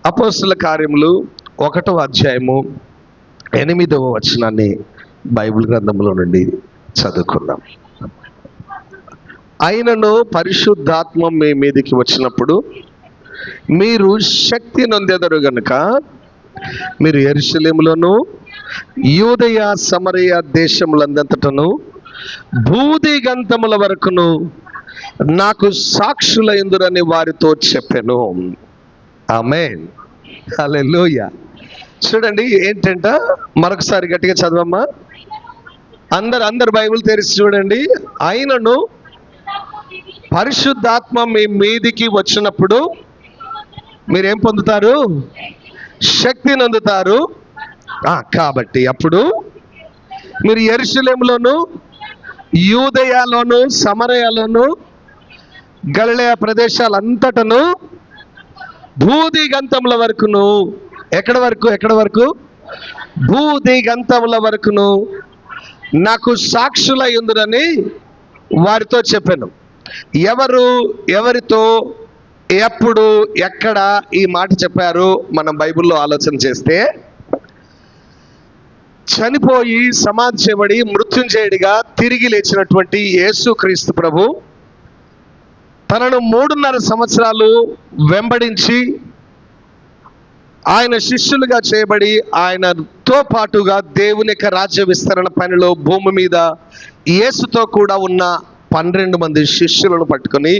అపోస్తుల కార్యములు 1వ అధ్యాయము 8వ వచనాన్ని బైబిల్ గ్రంథంలో నుండి చదువుకున్నాం. అయినను పరిశుద్ధాత్మ మీ మీదికి వచ్చినప్పుడు మీరు శక్తి నొందెదరు గనుక మీరు యెరూషలేములోను యూదయ సమరయ దేశములందంతటను భూదిగంతముల వరకును నాకు సాక్షులైందురని వారితో చెప్పెను. ఆమేన్, హల్లెలూయా. చూడండి ఏంటంట, మరొకసారి గట్టిగా చదవమ్మా. అందరు బైబిల్ తెరిచి చూడండి. అయినను పరిశుద్ధాత్మ మీ మీదికి వచ్చినప్పుడు మీరేం పొందుతారు? శక్తిని అందుతారు. కాబట్టి అప్పుడు మీరు యెరూషలేములోను యూదయలోను సమరయలోను గలిలయ ప్రదేశాలంతటను భూదిగంతముల వరకును, ఎక్కడ వరకు? భూదిగంతముల వరకును నాకు సాక్షులై ఉందురని వారితో చెప్పాను. ఎవరితో, ఎప్పుడు, ఎక్కడ ఈ మాట చెప్పారు? మనం బైబిల్లో ఆలోచన చేస్తే, చనిపోయి సమాధి చేయబడి మృత్యుంజయుడిగా తిరిగి లేచినటువంటి యేసుక్రీస్తు ప్రభు తనను 3.5 సంవత్సరాలు వెంబడించి ఆయన శిష్యులుగా చేయబడి ఆయనతో పాటుగా దేవుని యొక్క రాజ్య విస్తరణ పనిలో భూమి మీద యేసుతో కూడా ఉన్న 12 మంది శిష్యులను పట్టుకొని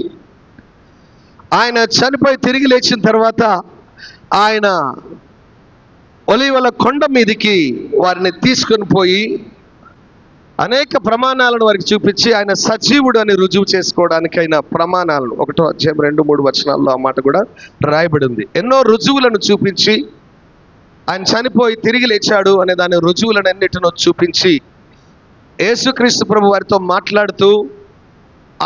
ఆయన చనిపోయి తిరిగి లేచిన తర్వాత ఆయన ఒలీవల కొండ మీదికి వారిని తీసుకొని పోయి అనేక ప్రమాణాలను వారికి చూపించి ఆయన సజీవుడు అని రుజువు చేసుకోవడానికి అయిన ప్రమాణాలను 1వ అధ్యాయం 2-3 వచనాల్లో ఆ మాట కూడా రాయబడి ఉంది. ఎన్నో రుజువులను చూపించి ఆయన చనిపోయి తిరిగి లేచాడు అనే దాని రుజువులను అన్నిటినో చూపించి యేసుక్రీస్తు ప్రభు వారితో మాట్లాడుతూ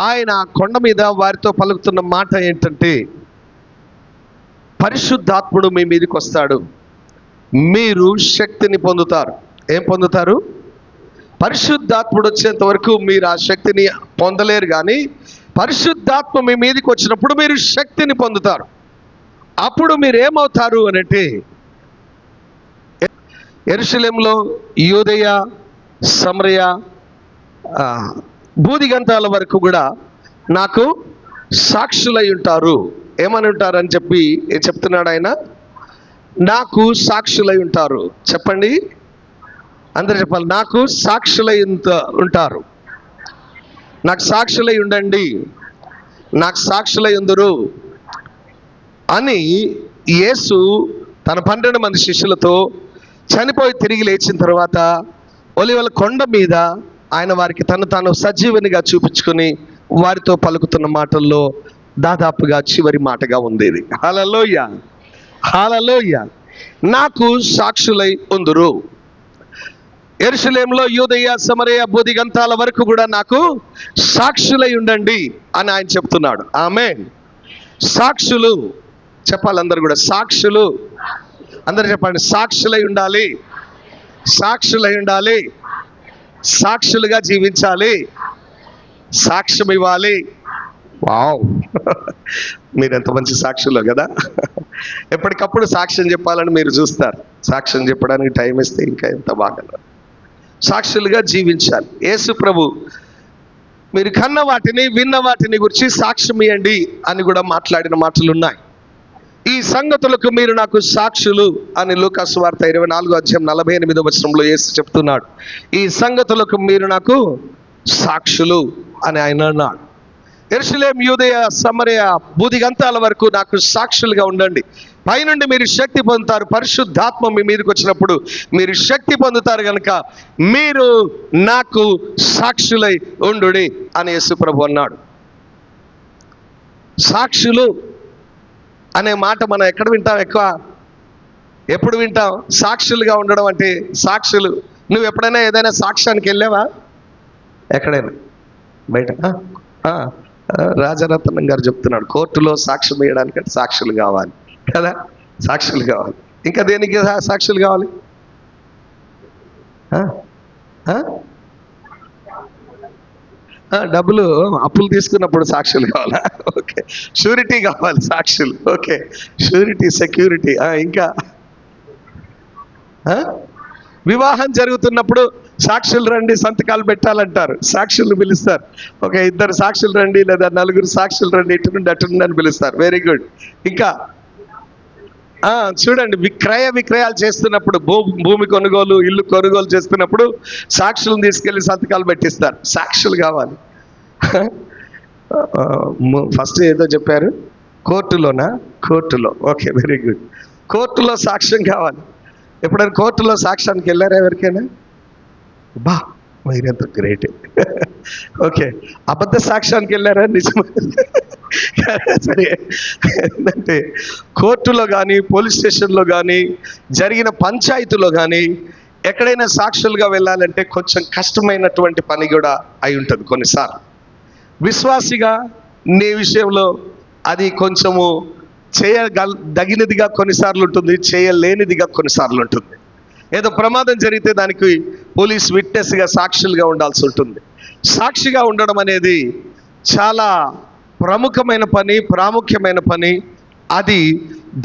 ఆయన కొండ మీద వారితో పలుకుతున్న మాట ఏంటంటే, పరిశుద్ధాత్ముడు మీ మీదకి వస్తాడు, మీరు శక్తిని పొందుతారు. ఏం పొందుతారు? పరిశుద్ధాత్ముడు వచ్చేంత వరకు మీరు ఆ శక్తిని పొందలేరు, కానీ పరిశుద్ధాత్మ మీ మీదకి వచ్చినప్పుడు మీరు శక్తిని పొందుతారు. అప్పుడు మీరు ఏమవుతారు అనంటే, యెరూషలేములో యూదయ సమరయ భూదిగంతాల వరకు కూడా నాకు సాక్షులై ఉంటారు. ఏమని ఉంటారని చెప్పి చెప్తున్నాడు ఆయన. నాకు సాక్షులై ఉంటారు. చెప్పండి, అందరూ చెప్పాలి. నాకు సాక్షులై ఉంటారు. నాకు సాక్షులై ఉండండి, నాకు సాక్షులై ఉందరు అని యేసు తన 12 మంది శిష్యులతో చనిపోయి తిరిగి లేచిన తర్వాత ఒలీవల కొండ మీద ఆయన వారికి తాను సజీవునిగా చూపించుకొని వారితో పలుకుతున్న మాటల్లో దాదాపుగా చివరి మాటగా ఉంది ఇది. హల్లెలూయా, హల్లెలూయా. నాకు సాక్షులై ఉందురు. యెరూషలేములో యూదయ సమరయ భూదిగంతాల వరకు కూడా నాకు సాక్షులై ఉండండి అని ఆయన చెప్తున్నాడు. ఆమేన్. సాక్షులు చెప్పాలి అందరు కూడా. సాక్షులు అందరు చెప్పండి. సాక్షులై ఉండాలి, సాక్షులై ఉండాలి, సాక్షులుగా జీవించాలి, సాక్ష్యం ఇవ్వాలి. వావ్, మీరు ఎంత మంచి సాక్షులు కదా. ఎప్పటికప్పుడు సాక్ష్యం చెప్పాలని మీరు చూస్తారు. సాక్ష్యం చెప్పడానికి టైం ఇస్తే ఇంకా ఎంత బాగా సాక్షులుగా జీవించాలి. యేసు ప్రభు మీరు కన్న వాటిని విన్న వాటిని గురించి సాక్ష్యం ఇవ్వండి అని కూడా మాట్లాడిన మాటలు ఉన్నాయి. ఈ సంగతులకు మీరు నాకు సాక్షులు అని లూకా సువార్త 24వ అధ్యాయం 48వ వచనంలో యేసు చెప్తున్నాడు. ఈ సంగతులకు మీరు నాకు సాక్షులు అని ఆయన అన్నాడు. యెరూషలేము యూదయ సమరయ భూదిగంతాల వరకు నాకు సాక్షులుగా ఉండండి. పైనుండి మీరు శక్తి పొందుతారు. పరిశుద్ధాత్మ మీ మీదకి వచ్చినప్పుడు మీరు శక్తి పొందుతారు కనుక మీరు నాకు సాక్షులై ఉండుడి అని యేసు ప్రభు అన్నాడు. సాక్షులు అనే మాట మనం ఎక్కడ వింటాం? ఎప్పుడు వింటాం? సాక్షులుగా ఉండడం అంటే సాక్షులు. నువ్వు ఎప్పుడైనా ఏదైనా సాక్ష్యానికి వెళ్ళావా? ఎక్కడైనా బయట? రాజరత్నం గారు చెప్తున్నాడు, కోర్టులో సాక్ష్యం వేయడానికంటే సాక్షులు కావాలి కదా. సాక్షులు కావాలి. ఇంకా దేనికి సాక్షులు కావాలి? డబ్బులు అప్పులు తీసుకున్నప్పుడు సాక్షులు కావాలా? ఓకే. షూరిటీ కావాలి సాక్షులు. Okay, surety, security. ఇంకా వివాహం జరుగుతున్నప్పుడు సాక్షులు రండి సంతకాలు పెట్టాలంటారు, సాక్షులు పిలుస్తారు. ఒక 2 సాక్షులు రండి లేదా 4 సాక్షులు రండి, ఇటు నుండి అటు నుండి అని పిలుస్తారు. Very good. ఇంకా చూడండి, విక్రయాలు చేస్తున్నప్పుడు, భూమి కొనుగోలు, ఇల్లు కొనుగోలు చేస్తున్నప్పుడు సాక్షులను తీసుకెళ్లి సంతకాలు పెట్టిస్తారు. సాక్షులు కావాలి. ఫస్ట్ ఏదో చెప్పారు, కోర్టులో. Okay, very good. కోర్టులో సాక్ష్యం కావాలి. ఎప్పుడైనా కోర్టులో సాక్ష్యానికి వెళ్ళారా ఎవరికైనా? బా, మీరెంత గ్రేట్. ఓకే, అబద్ధ సాక్ష్యానికి వెళ్ళారా? నిజమే. సరే, ఏంటంటే కోర్టులో కానీ, పోలీస్ స్టేషన్లో కానీ, జరిగిన పంచాయతీలో కానీ ఎక్కడైనా సాక్షులుగా వెళ్ళాలంటే కొంచెం కష్టమైనటువంటి పని కూడా అయి ఉంటుంది కొన్నిసార్లు. విశ్వాసిగా నీ విషయంలో అది కొంచెము చేయదగినదిగా కొన్నిసార్లు ఉంటుంది, చేయలేనిదిగా కొన్నిసార్లు ఉంటుంది. ఏదో ప్రమాదం జరిగితే దానికి పోలీస్ విట్నెస్గా, సాక్షులుగా ఉండాల్సి ఉంటుంది. సాక్షిగా ఉండడం అనేది చాలా ప్రముఖమైన పని, ప్రాముఖ్యమైన పని. అది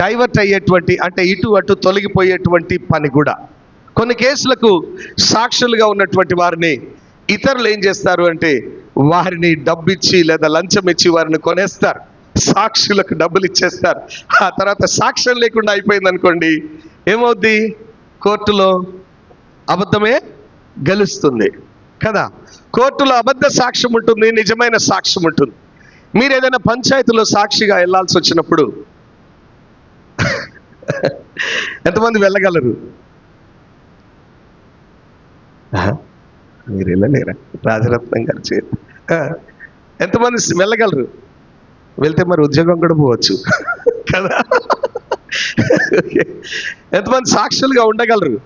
డైవర్ట్ అయ్యేటువంటి, అంటే ఇటు అటు తొలగిపోయేటువంటి పని కూడా. కొన్ని కేసులకు సాక్షులుగా ఉన్నటువంటి వారిని ఇతరులు ఏం చేస్తారు అంటే వారిని డబ్బిచ్చి లేదా లంచం ఇచ్చి వారిని కొనేస్తారు. సాక్షులకు డబ్బులు ఇచ్చేస్తారు. ఆ తర్వాత సాక్ష్యం లేకుండా అయిపోయింది అనుకోండి, ఏమవుద్ది? కోర్టులో అబద్ధమే గెలుస్తుంది కదా. కోర్టులో అబద్ధ సాక్ష్యం ఉంటుంది, నిజమైన సాక్ష్యం ఉంటుంది. మీరు ఏదైనా పంచాయతీలో సాక్షిగా వెళ్ళాల్సి వచ్చినప్పుడు ఎంతమంది వెళ్ళగలరు? మీరు వెళ్ళలేరా? రాజరత్నం గారు చేతి ఎంతమంది వెళ్ళగలరు? వెళ్తే మరి ఉద్యోగం కూడా పోవచ్చు కదా. ఎంతమంది సాక్షులుగా ఉండగలరు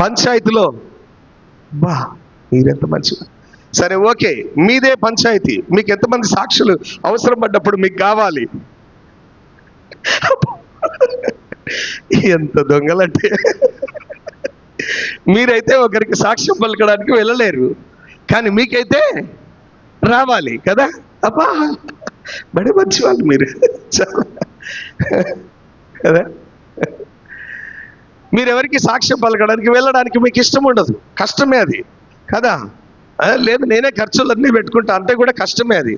పంచాయతీలో? బా, మీరెంత మంచిగా. సరే, ఓకే, మీదే పంచాయతీ, మీకు ఎంతమంది సాక్షులు అవసరం పడ్డప్పుడు మీకు కావాలి? ఎంత దొంగలంటే, మీరైతే ఒకరికి సాక్ష్యం పలకడానికి వెళ్ళలేరు, కానీ మీకైతే రావాలి కదా. అబ్బా, బడి మంచి వాళ్ళు మీరు కదా. మీరెవరికి సాక్ష్యం పలకడానికి వెళ్ళడానికి మీకు ఇష్టం ఉండదు, కష్టమే అది కదా. లేదు, నేనే ఖర్చులన్నీ పెట్టుకుంటా అంటే కూడా కష్టమే అది.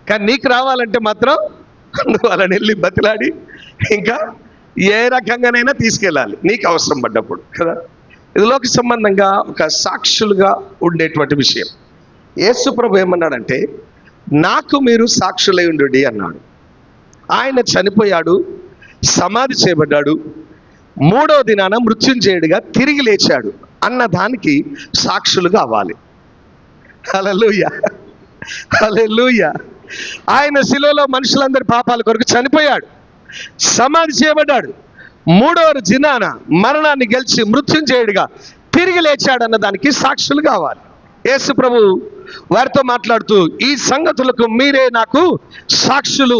కానీ నీకు రావాలంటే మాత్రం నువ్వు వాళ్ళని వెళ్ళి బతిలాడి ఇంకా ఏ రకంగానైనా తీసుకెళ్ళాలి నీకు అవసరం పడ్డప్పుడు కదా. ఇది లోక సంబంధంగా ఒక సాక్షులుగా ఉండేటువంటి విషయం. యేసు ప్రభు ఏమన్నాడంటే, నాకు మీరు సాక్షులై ఉండుడి అన్నాడు. ఆయన చనిపోయాడు, సమాధి చేయబడ్డాడు, 3వ దినాన మృత్యుంజయుడిగా తిరిగి లేచాడు అన్న దానికి సాక్షులుగా అవ్వాలి. హల్లెలూయా, హల్లెలూయా. ఆయన శిలువలో మనుషులందరి పాపాల కొరకు చనిపోయాడు, సమాధి చేయబడ్డాడు, 3వ దినాన మరణాన్ని గెలిచి మృత్యుంజయుడిగా తిరిగి లేచాడు అన్న దానికి సాక్షులు కావాలి. యేసు ప్రభు వారితో మాట్లాడుతూ, ఈ సంగతులకు మీరే నాకు సాక్షులు,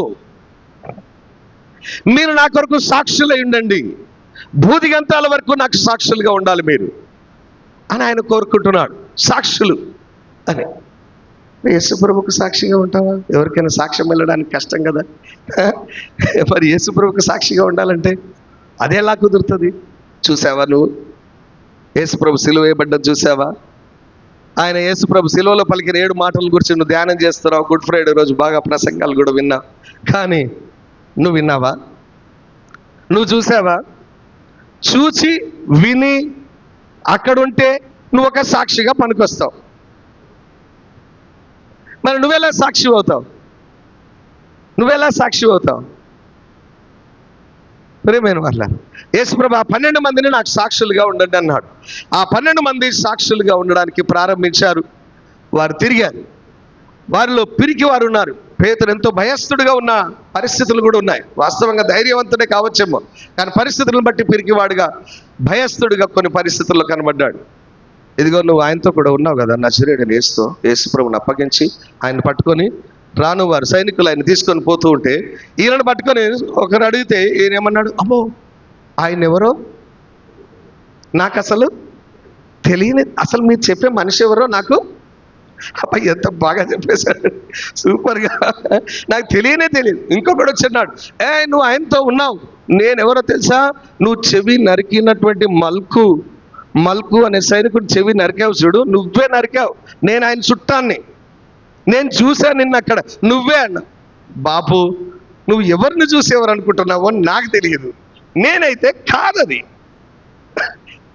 మీరు నా కొరకు సాక్షులై ఉండండి, భూదిగంతాల వరకు నాకు సాక్షులుగా ఉండాలి మీరు అని ఆయన కోరుకుంటున్నాడు. సాక్షులు అని. యేసు ప్రభుకు సాక్షిగా ఉంటావా? ఎవరికైనా సాక్ష్యం వెళ్ళడానికి కష్టం కదా. మరి యేసు ప్రభుకు సాక్షిగా ఉండాలంటే అది ఎలా కుదురుతుంది? చూసావా నువ్వు యేసు ప్రభు సిలువ వేయబడ్డది చూసావా? ఆయన యేసు ప్రభు సిలువలో పలికిన 7 మాటల గురించి నువ్వు ధ్యానం చేస్తున్నావు. గుడ్ ఫ్రైడే రోజు బాగా ప్రసంగాలు కూడా విన్నా, కానీ నువ్వు విన్నావా? నువ్వు చూసావా? చూచి విని అక్కడుంటే నువ్వు ఒక సాక్షిగా పనికొస్తావు. మరి నువ్వెలా సాక్షి అవుతావు? ప్రియమైన వాళ్ళ, యేసుప్రభు ఆ 12 మందిని నాకు సాక్షులుగా ఉండండి అన్నాడు. ఆ 12 మంది సాక్షులుగా ఉండడానికి ప్రారంభించారు. వారు తిరిగారు. వారిలో పిరికి వారు ఉన్నారు. పేతురు ఎంతో భయస్థుడిగా ఉన్న పరిస్థితులు కూడా ఉన్నాయి. వాస్తవంగా ధైర్యవంతుడే కావచ్చేమో, కానీ పరిస్థితులను బట్టి పిరికివాడుగా, భయస్థుడిగా కొన్ని పరిస్థితుల్లో కనబడ్డాడు. ఇదిగో నువ్వు ఆయనతో కూడా ఉన్నావు కదా, నజరేయుడైన యేసుప్రభుని అప్పగించి ఆయన పట్టుకొని రాను వారు సైనికులు ఆయన తీసుకొని పోతూ ఉంటే ఈయనను పట్టుకొని ఒకరు అడిగితే ఈయన ఏమన్నాడు? అమ్మో, ఆయన ఎవరో నాకు అసలు తెలియని, అసలు మీరు చెప్పే మనిషి ఎవరో నాకు అబ్బాయి ఎంత బాగా చెప్పేశాడు, సూపర్గా. నాకు తెలియదు. ఇంకొకడు వచ్చన్నాడు, నువ్వు ఆయనతో ఉన్నావు, నేనెవరో తెలుసా, నువ్వు చెవి నరికినటువంటి మల్కు అనే సైనికుడు చెవి నరికావు చూడు, నువ్వే నరికావు, నేను ఆయన చుట్టాన్ని, నేను చూశాను నిన్ను అక్కడ, నువ్వే అన్న. బాబు, నువ్వు ఎవరిని చూసి ఎవరు అనుకుంటున్నావో నాకు తెలియదు, నేనైతే కాదది.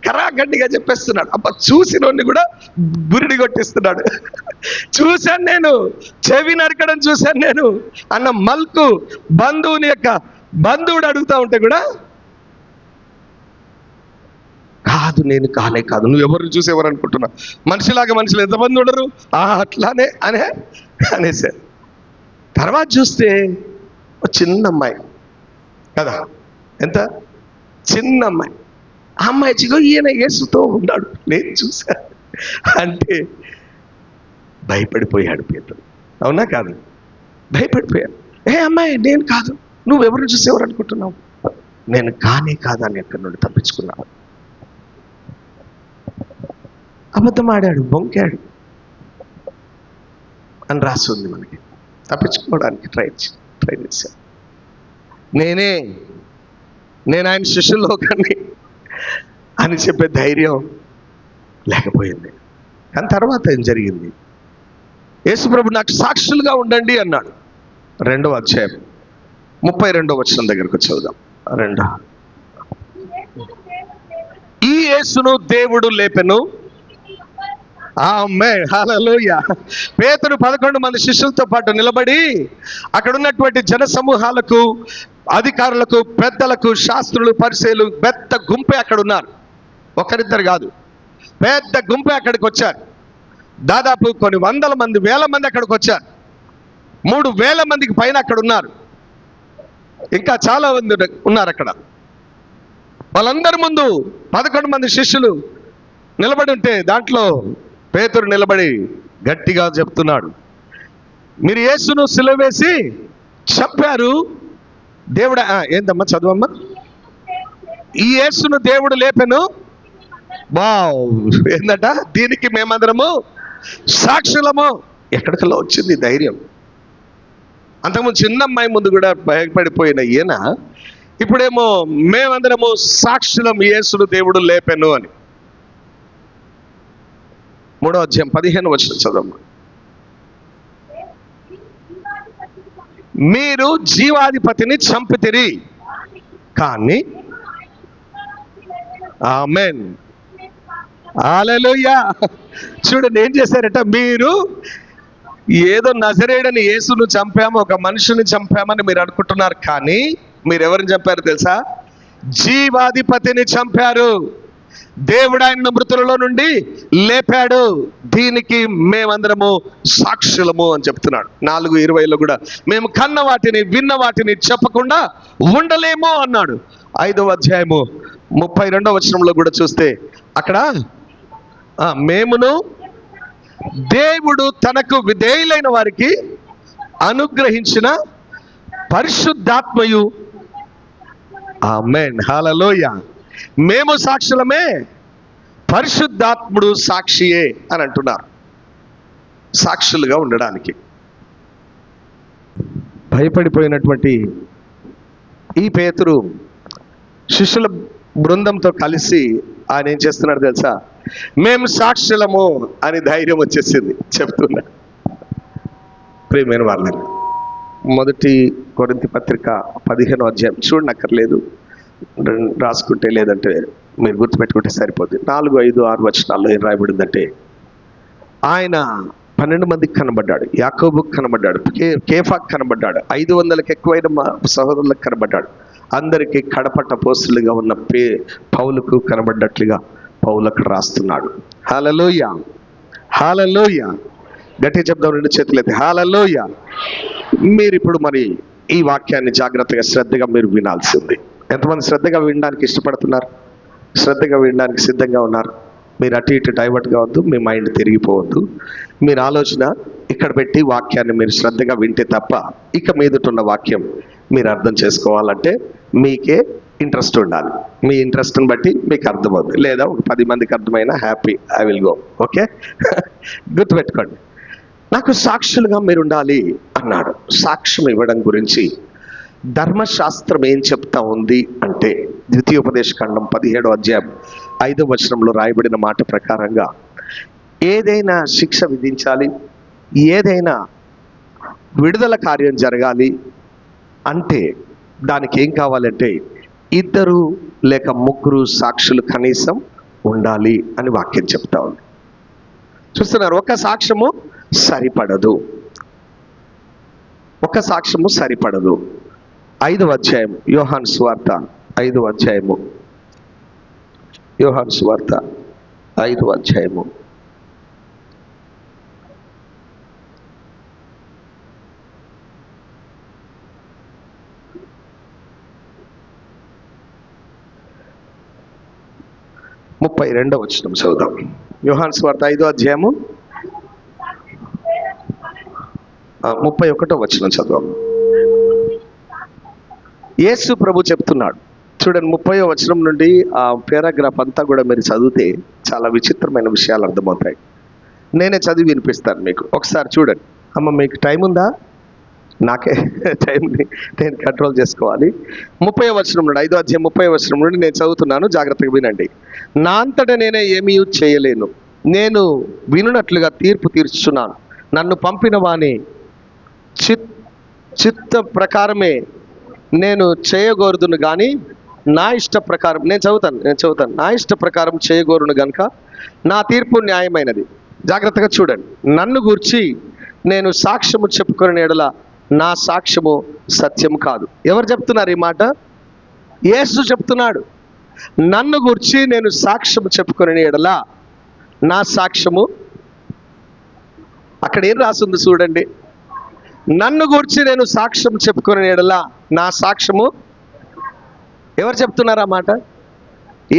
కరాగడ్డిగా చెప్పేస్తున్నాడు. అబ్బా, చూసినోడిని కూడా బురిడి కొట్టిస్తున్నాడు. చూశాను నేను, చెవి నరకడం చూశాను నేను అన్న మల్కు బంధువుని యొక్క బంధువుడు అడుగుతా ఉంటే కూడా కాదు, నేను కాదు, నువ్వు ఎవరిని చూసి ఎవరు అనుకుంటున్నావు, మనిషిలాగా మనుషులు ఎంతమంది ఉండరు, అట్లానే అనేసారు. తర్వాత చూస్తే చిన్న అమ్మాయి కదా, ఎంత చిన్న అమ్మాయి, ఆ అమ్మాయి చిగో ఈయన యేసుతో ఉన్నాడు, నేను చూసా అంటే భయపడిపోయాడు పేతురు. అవునా కాదు? భయపడిపోయాడు. అమ్మాయి, నేను కాదు, నువ్వెవరిని చూసి ఎవరు అనుకుంటున్నావు, నేను కాదని ఎక్కడి నుండి తప్పించుకున్నాను. అబద్ధం ఆడాడు, బొంకాడు అని రాసి ఉంది మనకి. తప్పించుకోవడానికి ట్రై చేశాను. నేను ఆయన శిష్యుల్లో కానీ అని చెప్పే ధైర్యం లేకపోయింది. కానీ తర్వాత ఏం జరిగింది, యేసుప్రభు నాకు సాక్షులుగా ఉండండి అన్నాడు. 2వ అధ్యాయం 32వ వచనం దగ్గరకు చదువుదాం. ఈ యేసును దేవుడు లేపెను. ఆమేన్, హల్లెలూయా. పేతురు 11 మంది శిష్యులతో పాటు నిలబడి అక్కడ ఉన్నటువంటి జన సమూహాలకు, అధికారులకు, పెద్దలకు, శాస్త్రులు, పరిసయ్యులు పెద్ద గుంపే అక్కడ ఉన్నారు. ఒకరిద్దరు కాదు, పెద్ద గుంపే అక్కడికి వచ్చారు. దాదాపు కొన్ని వందల మంది, వేల మంది అక్కడికి వచ్చారు. 3,000 మందికి పైన అక్కడ ఉన్నారు. ఇంకా చాలా మంది ఉన్నారు అక్కడ. వాళ్ళందరి ముందు 11 మంది శిష్యులు నిలబడి ఉంటే దాంట్లో పేతురు నిలబడి గట్టిగా చెప్తున్నాడు, మీరు యేసును సిలువ వేసి చంపారు, దేవుడు ఏందమ్మా చదువమ్మా, ఈ యేసును దేవుడు లేపెను. వావ్, ఏందట, దీనికి మేమందరము సాక్షులము. ఎక్కడికల్లా వచ్చింది ధైర్యం? అంతకుముందు చిన్న అమ్మాయి ముందు కూడా భయపడిపోయిన ఈయన ఇప్పుడేమో మేమందరము సాక్షులం, యేసును దేవుడు లేపెను అని. 3వ అధ్యాయం 15వ వచనం చదవమ్మా. మీరు జీవాధిపతిని చంపితిరి, కానీ ఆమేన్, హల్లెలూయా. చూడండి ఏం చేశారట, మీరు ఏదో నజరేయుడని యేసును చంపాము, ఒక మనుషుని చంపామని మీరు అనుకుంటున్నారు, కానీ మీరు ఎవరిని చంపారు తెలుసా? జీవాధిపతిని చంపారు. దేవుడు ఆయనను మృతులలో నుండి లేపాడు, దీనికి మేమందరము సాక్షులము అని చెప్తున్నాడు. 4:20లో కూడా మేము కన్న వాటిని, విన్న వాటిని చెప్పకుండా ఉండలేము అన్నాడు. 5వ అధ్యాయము 32వ వచనంలో కూడా చూస్తే అక్కడ మేమును దేవుడు తనకు విధేయులైన వారికి అనుగ్రహించిన పరిశుద్ధాత్మయు, ఆమేన్, హల్లెలూయా, మేము సాక్షులమే, పరిశుద్ధాత్ముడు సాక్షియే అని అంటున్నారు. సాక్షులుగా ఉండడానికి భయపడిపోయినటువంటి ఈ పేతురు శిష్యుల బృందంతో కలిసి ఆయన ఏం చేస్తున్నాడు తెలుసా? మేము సాక్షులము అని ధైర్యం వచ్చేసింది చెప్తున్నా. ప్రియమైన వాళ్ళని, 1 కొరింథీ పత్రిక 15వ అధ్యాయం చూడనక్కర్లేదు, రాసుకుంటే లేదంటే మీరు గుర్తుపెట్టుకుంటే సరిపోద్ది. 4, 5, 6 వచనాల్లో ఏం రాయబడిందంటే, ఆయన 12 మందికి కనబడ్డాడు, యాకోబుకి కనబడ్డాడు, కేఫాకి కనబడ్డాడు, 500కి ఎక్కువైన సహోదరులకు కనబడ్డాడు. అందరికీ కడపట్ట పోస్తులుగా ఉన్న పౌలుకు కనబడ్డట్లుగా పౌలు అక్కడ రాస్తున్నాడు. హల్లెలూయా, హల్లెలూయా. గట్టిగా చెప్దాం, 2 చేతులైతే హల్లెలూయా. మీరు ఇప్పుడు మరి ఈ వాక్యాన్ని జాగ్రత్తగా శ్రద్ధగా మీరు వినాల్సింది. ఎంతమంది శ్రద్ధగా వినడానికి ఇష్టపడుతున్నారు? శ్రద్ధగా వినడానికి సిద్ధంగా ఉన్నారు? మీరు అటు ఇటు డైవర్ట్ కావద్దు, మీ మైండ్ తిరిగిపోవద్దు. మీరు ఆలోచన ఇక్కడ పెట్టి వాక్యాన్ని మీరు శ్రద్ధగా వింటే తప్ప ఇక మీదటున్న వాక్యం మీరు అర్థం చేసుకోవాలంటే మీకే ఇంట్రెస్ట్ ఉండాలి. మీ ఇంట్రెస్ట్ని బట్టి మీకు అర్థమవుతుంది. లేదా ఒక 10 మందికి అర్థమైనా happy, I will go. Okay, గుర్తుపెట్టుకోండి. నాకు సాక్షులుగా మీరు ఉండాలి అన్నాడు. సాక్ష్యం ఇవ్వడం గురించి ధర్మశాస్త్రం ఏం చెప్తా ఉంది అంటే, ద్వితీయోపదేశకాండం 17వ అధ్యాయం 5వ వచనంలో రాయబడిన మాట ప్రకారంగా ఏదైనా శిక్ష విధించాలి, ఏదైనా విడుదల కార్యం జరగాలి అంటే దానికి ఏం కావాలంటే 2 లేక 3 సాక్షులు కనీసం ఉండాలి అని వాక్యం చెప్తా ఉంది. చూస్తున్నారు, ఒక సాక్ష్యము సరిపడదు, ఒక సాక్ష్యము సరిపడదు. 5వ అధ్యాయం యోహాను సువార్త 5వ అధ్యాయము, యోహాను సువార్త 5వ అధ్యాయము 32వ వచనం చదువుదాం. యోహాను సువార్త 5వ అధ్యాయము 31వ వచనం చదువుదాం. యేసు ప్రభు చెప్తున్నాడు చూడండి, 30వ వచనం నుండి ఆ పారాగ్రాఫ్ అంతా కూడా మీరు చదివితే చాలా విచిత్రమైన విషయాలు అర్థమవుతాయి. నేనే చదివి వినిపిస్తాను మీకు, ఒకసారి చూడండి. అమ్మ మీకు టైం ఉందా? నాకే టైంని నేను కంట్రోల్ చేసుకోవాలి. 30వ వచనం నుండి, 5వ అధ్యాయం 30వ వచనం నుండి నేను చదువుతున్నాను, జాగ్రత్తగా వినండి. నా అంతటా నేనే ఏమీ చేయలేను, నేను వినున్నట్లుగా తీర్పు తీర్చుచున్నాను. నన్ను పంపిన వాని చిత్త ప్రకారమే నేను చేయగోరుదును కానీ నా ఇష్ట ప్రకారం, నేను చదువుతాను, నా ఇష్ట ప్రకారం చేయగోరును గనుక నా తీర్పు న్యాయమైనది. జాగ్రత్తగా చూడండి. నన్ను గూర్చి నేను సాక్ష్యము చెప్పుకునే ఎడల నా సాక్ష్యము సత్యము కాదు. ఎవరు చెప్తున్నారు ఈ మాట? యేసు చెప్తున్నాడు. నన్ను గూర్చి నేను సాక్ష్యము చెప్పుకునే ఎడల నా సాక్ష్యము, అక్కడ ఏం రాసింది చూడండి, నన్ను గూర్చి నేను సాక్ష్యం చెప్పుకునే ఎడల నా సాక్ష్యము. ఎవరు చెప్తున్నారు ఆ మాట?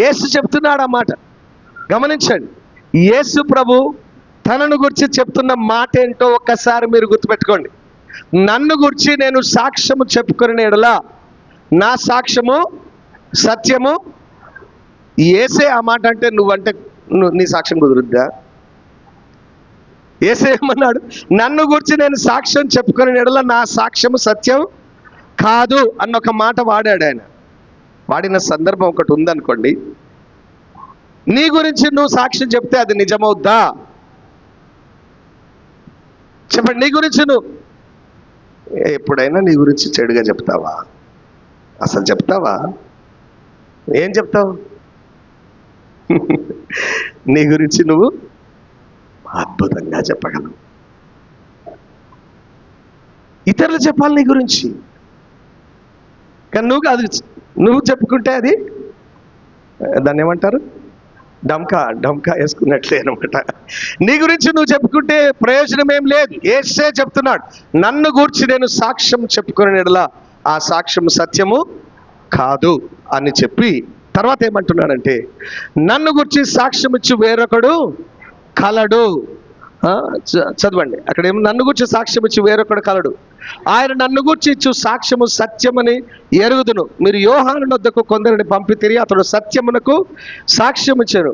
యేసు చెప్తున్నాడు ఆ మాట. గమనించండి, యేసు ప్రభు తనను గురించి చెప్తున్న మాట ఏంటో ఒక్కసారి మీరు గుర్తుపెట్టుకోండి. నన్ను గురించి నేను సాక్ష్యము చెప్పుకునే ఎడల నా సాక్ష్యము సత్యము. యేసే ఆ మాట అంటే నువ్వంటే నీ సాక్ష్యం కుదురుద్దా? యేసే ఏమన్నాడు? నన్ను గురించి నేను సాక్ష్యం చెప్పుకునే ఎడల నా సాక్ష్యము సత్యం కాదు అన్న ఒక మాట వాడాడు ఆయన. వాడిన సందర్భం ఒకటి ఉందనుకోండి, నీ గురించి నువ్వు సాక్ష్యం చెప్తే అది నిజమవుద్దా? చెప్పండి. నీ గురించి నువ్వు ఎప్పుడైనా నీ గురించి చెడుగా చెప్తావా? అసలు చెప్తావా? ఏం చెప్తావు? నీ గురించి నువ్వు అద్భుతంగా చెప్పగలవు. ఇతరులు చెప్పాలి నీ గురించి, కానీ నువ్వు చెప్పుకుంటే అది దాన్ని ఏమంటారు? డమ్కా వేసుకున్నట్లే అనమాట. నీ గురించి నువ్వు చెప్పుకుంటే ప్రయోజనం ఏం లేదు. యేసే చెప్తున్నాడు, నన్ను గూర్చి నేను సాక్ష్యం చెప్పుకునే ఎడల ఆ సాక్ష్యం సత్యము కాదు అని చెప్పి తర్వాత ఏమంటున్నాడంటే, నన్ను గూర్చి సాక్ష్యం ఇచ్చి వేరొకడు కలడు. చదవండి అక్కడ ఏమో, నన్ను గూర్చి సాక్ష్యం ఇచ్చి వేరొకడు కలడు, ఆయన నన్ను గూర్చి ఇచ్చు సాక్ష్యము సత్యమని ఎరుగుదును. మీరు యోహాను వద్దకు కొందరిని పంపితిరి, అతడు సత్యమునకు సాక్ష్యం ఇచ్చారు.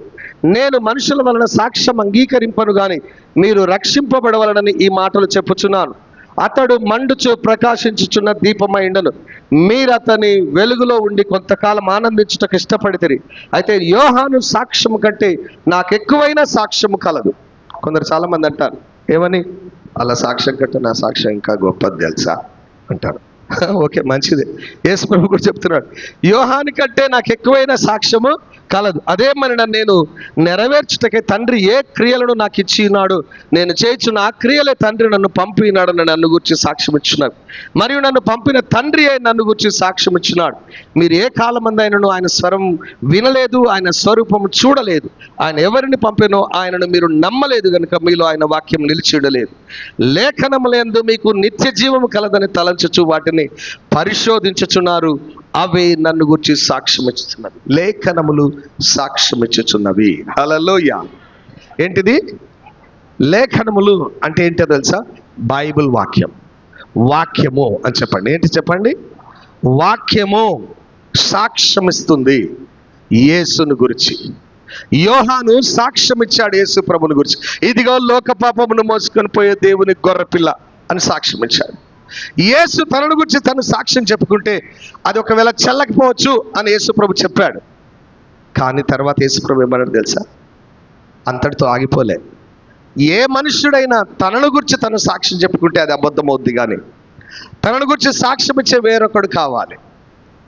నేను మనుషుల వలన సాక్ష్యం అంగీకరింపను గాని మీరు రక్షింపబడవలనని ఈ మాటలు చెప్పుచున్నాను. అతడు మండుచు ప్రకాశించుచున్న దీపమైండను, మీరు అతని వెలుగులో ఉండి కొంతకాలం ఆనందించుటకు ఇష్టపడితిరి. అయితే యోహాను సాక్ష్యము కంటే నాకెక్కువైన సాక్ష్యము కలదు. కొందరు చాలామంది అంటారు ఏమని, అలా సాక్ష్యం కంటే నా సాక్ష్యం ఇంకా గొప్పది తెలుసా అంటారు. ఓకే, మంచిదే. యేసు ప్రభు కూడా చెప్తున్నాడు, యోహాను కంటే నాకు ఎక్కువైన సాక్ష్యము కలదు. అదేమని నేను నెరవేర్చుటకే తండ్రి ఏ క్రియలను నాకు ఇచ్చి ఉన్నాడు, నేను చేయుచున్న ఆ క్రియలే తండ్రి నన్ను పంపినాడు నన్ను గురించి సాక్ష్యం ఇచ్చినాడు. మరియు నన్ను పంపిన తండ్రి నన్ను గురించి సాక్ష్యం ఇచ్చినాడు. మీరు ఏ కాలమందైనను ఆయన స్వరం వినలేదు, ఆయన స్వరూపము చూడలేదు. ఆయన ఎవరిని పంపినో ఆయనను మీరు నమ్మలేదు కనుక మీలో ఆయన వాక్యం నిలిచి ఉండలేదు. లేఖనములందు మీకు నిత్య జీవము కలదని తలంచుచు వాటిని పరిశోధించుచున్నారు, అవి నన్ను గురించి సాక్ష్యం ఇచ్చుచున్నవి. లేఖనములు సాక్ష్యం ఇచ్చుచున్నవి. హల్లెలూయా. ఏంటిది లేఖనములు అంటే? ఏంటో తెలుసా? బైబిల్ వాక్యం. వాక్యము అని చెప్పండి. ఏంటి చెప్పండి? వాక్యము సాక్ష్యం ఇస్తుంది యేసును గురించి. యోహాను సాక్ష్యం ఇచ్చాడు యేసు ప్రభుని గురించి. ఇదిగో లోక పాపమును మోసుకొని పోయే దేవుని గొర్రెపిల్ల అని సాక్ష్యం ఇచ్చాడు. యేసు తనను గురించి తను సాక్ష్యం చెప్పుకుంటే అది ఒకవేళ చెల్లకపోవచ్చు అని యేసు ప్రభు చెప్పాడు. కానీ తర్వాత యేసు ప్రభు ఏమన్నాడు తెలుసా? అంతటితో ఆగిపోలే. ఏ మనుష్యుడైనా తనను గురించి తను సాక్ష్యం చెప్పుకుంటే అది అబద్ధం అవుద్ది, కానీ తనను గురించి సాక్ష్యం ఇచ్చే వేరొకడు కావాలి.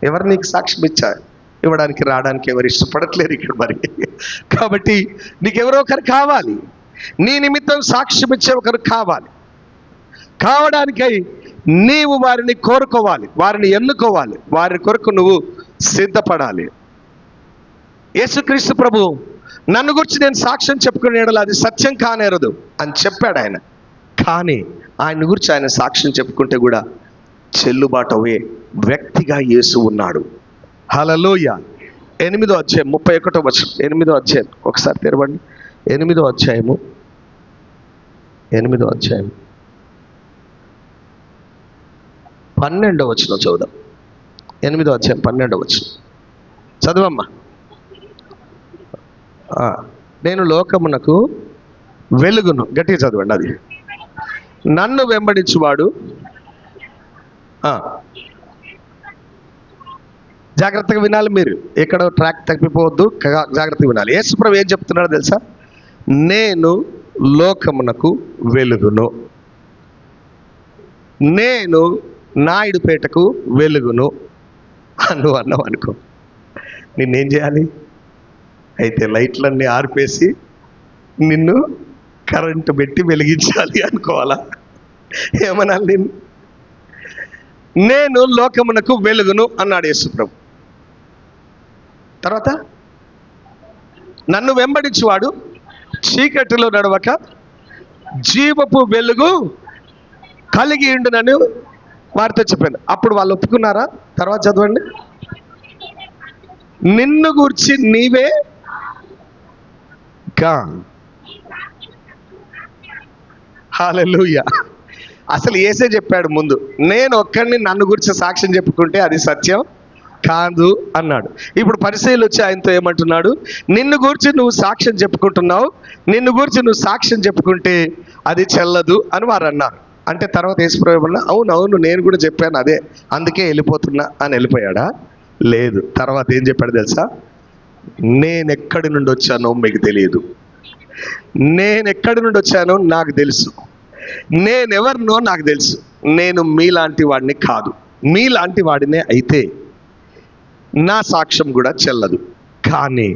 ఎవరు నీకు సాక్ష్యం ఇచ్చారు? ఇవ్వడానికి రావడానికి ఎవరు ఇష్టపడట్లేరు ఇక్కడ మరి. కాబట్టి నీకెవరో ఒకరు కావాలి, నీ నిమిత్తం సాక్ష్యం ఇచ్చే ఒకరు కావాలి. కావడానికై నీవు వారిని కోరుకోవాలి, వారిని ఎన్నుకోవాలి, వారి కొరకు నువ్వు సిద్ధపడాలి. యేసుక్రీస్తు ప్రభు నన్ను గురించి నేను సాక్ష్యం చెప్పుకునే యెడల అది సత్యం కానేరదు అని చెప్పాడు ఆయన. కానీ ఆయన గురించి ఆయన సాక్ష్యం చెప్పుకుంటే కూడా చెల్లుబాటు అయ్యే వ్యక్తిగా యేసు ఉన్నాడు. హల్లెలూయా. 8వ అధ్యాయం 31వ వచనం. 8వ అధ్యాయం ఒకసారి తెరవండి. 8వ అధ్యాయము 12వ వచనం చదువుదాం. 8వ అధ్యాయం 12వ వచనం చదవమ్మా. నేను లోకమునకు వెలుగును. గట్టిగా చదవండి. అది నన్ను వెంబడించువాడు, జాగ్రత్తగా వినాలి మీరు, ఎక్కడ ట్రాక్ తప్పిపోవద్దు, జాగ్రత్తగా వినాలి. యేసుప్రభు ఏం చెప్తున్నాడో తెలుసా? నేను లోకమునకు వెలుగును, నేను నాయుడుపేటకు వెలుగును నువ్వు అన్నావు అనుకో, నిన్నేం చేయాలి? అయితే లైట్లన్నీ ఆర్పేసి నిన్ను కరెంటు పెట్టి వెలిగించాలి అనుకోవాలా? ఏమనాలి? నేను లోకమునకు వెలుగును అన్నాడు యేసుప్రభు. తర్వాత నన్ను వెంబడించువాడు చీకటిలో నడవక జీవపు వెలుగు కలిగి ఉండునని వారితో చెప్పాను. అప్పుడు వాళ్ళు ఒప్పుకున్నారా? తర్వాత చదవండి. నిన్ను గూర్చి నీవే గా. హల్లెలూయా. అసలు యేసే చెప్పాడు ముందు, నేను ఒక్కడిని నన్ను గురించి సాక్ష్యం చెప్పుకుంటే అది సత్యం కాదు అన్నాడు. ఇప్పుడు పరిసయ్యులు వచ్చి ఆయనతో ఏమంటున్నాడు? నిన్ను గురించి నువ్వు సాక్ష్యం చెప్పుకుంటున్నావు, నిన్ను గురించి నువ్వు సాక్ష్యం చెప్పుకుంటే అది చెల్లదు అని వారు అన్నారు. అంటే తర్వాత యేసుప్రభు ఏమన్నా, అవును నేను కూడా చెప్పాను అదే, అందుకే వెళ్ళిపోతున్నా అని వెళ్ళిపోయాడా? లేదు. తర్వాత ఏం చెప్పాడు తెలుసా? నేనెక్కడి నుండి వచ్చానో మీకు తెలియదు, నేనెక్కడి నుండి వచ్చానో నాకు తెలుసు, నేనెవరినో నాకు తెలుసు, నేను మీలాంటి వాడిని కాదు, మీలాంటి వాడినే అయితే నా సాక్ష్యం కూడా చెల్లదు. కానీ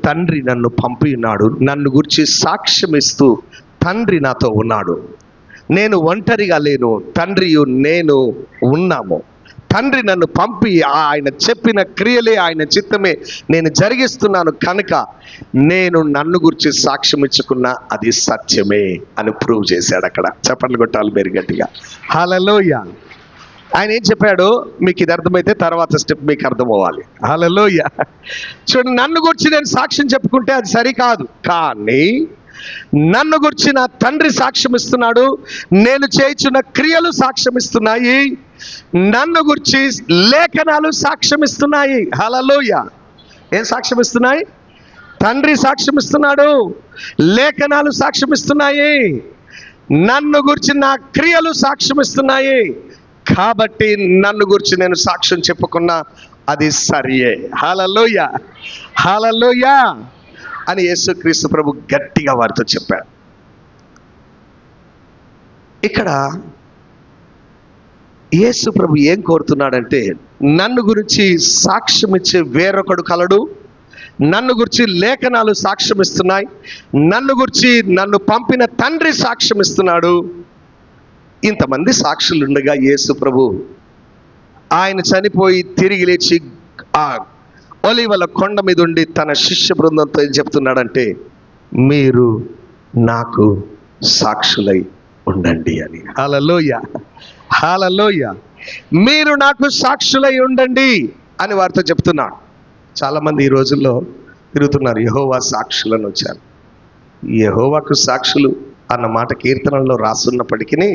తండ్రి నన్ను పంపి ఉన్నాడు, నన్ను గురించి సాక్ష్యం ఇస్తూ తండ్రి నాతో ఉన్నాడు. నేను ఒంటరిగా లేను, తండ్రియు నేను ఉన్నాము. తండ్రి నన్ను పంపి ఆయన చెప్పిన క్రియలే, ఆయన చిత్తమే నేను జరిగిస్తున్నాను కనుక నేను నన్ను గురించి సాక్ష్యం ఇచ్చుకున్నా అది సత్యమే అని ప్రూవ్ చేశాడు. అక్కడ చప్పట్లు కొట్టాలి మీరు గట్టిగా. హల్లెలూయా. ఆయన ఏం చెప్పాడో మీకు ఇది అర్థమైతే తర్వాత స్టెప్ మీకు అర్థం అవ్వాలి. హల్లెలూయా. చూడండి, నన్ను గురించి నేను సాక్ష్యం చెప్పుకుంటే అది సరికాదు, కానీ నన్ను గురించి నా తండ్రి సాక్ష్యం ఇస్తున్నాడు, నేను చేయుచున్న క్రియలు సాక్ష్యం ఇస్తున్నాయి, నన్ను గురించి లేఖనాలు సాక్ష్యం ఇస్తున్నాయి. హల్లెలూయా. ఏం సాక్ష్యం ఇస్తున్నాయి? తండ్రి సాక్ష్యం ఇస్తున్నాడు, లేఖనాలు సాక్ష్యం ఇస్తున్నాయి, నన్ను గురించి నా క్రియలు సాక్ష్యం ఇస్తున్నాయి. కాబట్టి నన్ను గురించి నేను సాక్ష్యం చెప్పుకున్నా అది సరియే. హల్లెలూయా, హల్లెలూయా అని యేసుక్రీస్తు ప్రభు గట్టిగా వారితో చెప్పాడు. ఇక్కడ యేసు ప్రభు ఏం కోరుతున్నాడంటే, నన్ను గురించి సాక్ష్యం ఇచ్చే వేరొకడు కలడు, నన్ను గురించి లేఖనాలు సాక్ష్యం ఇస్తున్నాయి, నన్ను గురించి నన్ను పంపిన తండ్రి సాక్ష్యం ఇస్తున్నాడు. ఇంతమంది సాక్షులు ఉండగా యేసు ప్రభు ఆయన చనిపోయి తిరిగి లేచి ఆ ఒలీవల కొండ మీద ఉండి తన శిష్య బృందంతో ఏం చెప్తున్నాడంటే, మీరు నాకు సాక్షులై ఉండండి అని. హల్లెలూయా, హల్లెలూయా. మీరు నాకు సాక్షులై ఉండండి అని వారితో చెప్తున్నాడు. చాలామంది ఈ రోజుల్లో తిరుగుతున్నారు, యెహోవా సాక్షులను వచ్చారు. యెహోవాకు సాక్షులు అన్న మాట కీర్తనలో రాసున్నప్పటికీ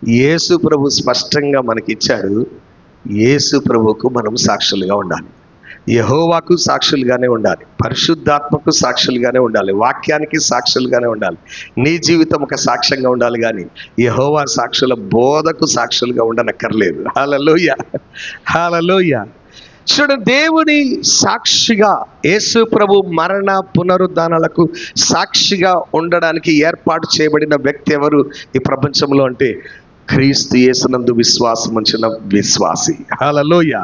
యేసు ప్రభు స్పష్టంగా మనకిచ్చాడు, యేసు ప్రభువుకు మనం సాక్షులుగా ఉండాలి. యెహోవాకు సాక్షులుగానే ఉండాలి, పరిశుద్ధాత్మకు సాక్షులుగానే ఉండాలి, వాక్యానికి సాక్షులుగానే ఉండాలి. నీ జీవితం ఒక సాక్ష్యంగా ఉండాలి, కానీ యెహోవా సాక్షుల బోధకు సాక్షులుగా ఉండనక్కర్లేదు. హల్లెలూయా, హల్లెలూయా. చూడండి, దేవుని సాక్షిగా, యేసు ప్రభు మరణ పునరుద్ధానాలకు సాక్షిగా ఉండడానికి ఏర్పాటు చేయబడిన వ్యక్తి ఎవరు ఈ ప్రపంచంలో అంటే క్రీస్తు యేసునందు విశ్వాసం ఉంచిన విశ్వాసి. హల్లెలూయా.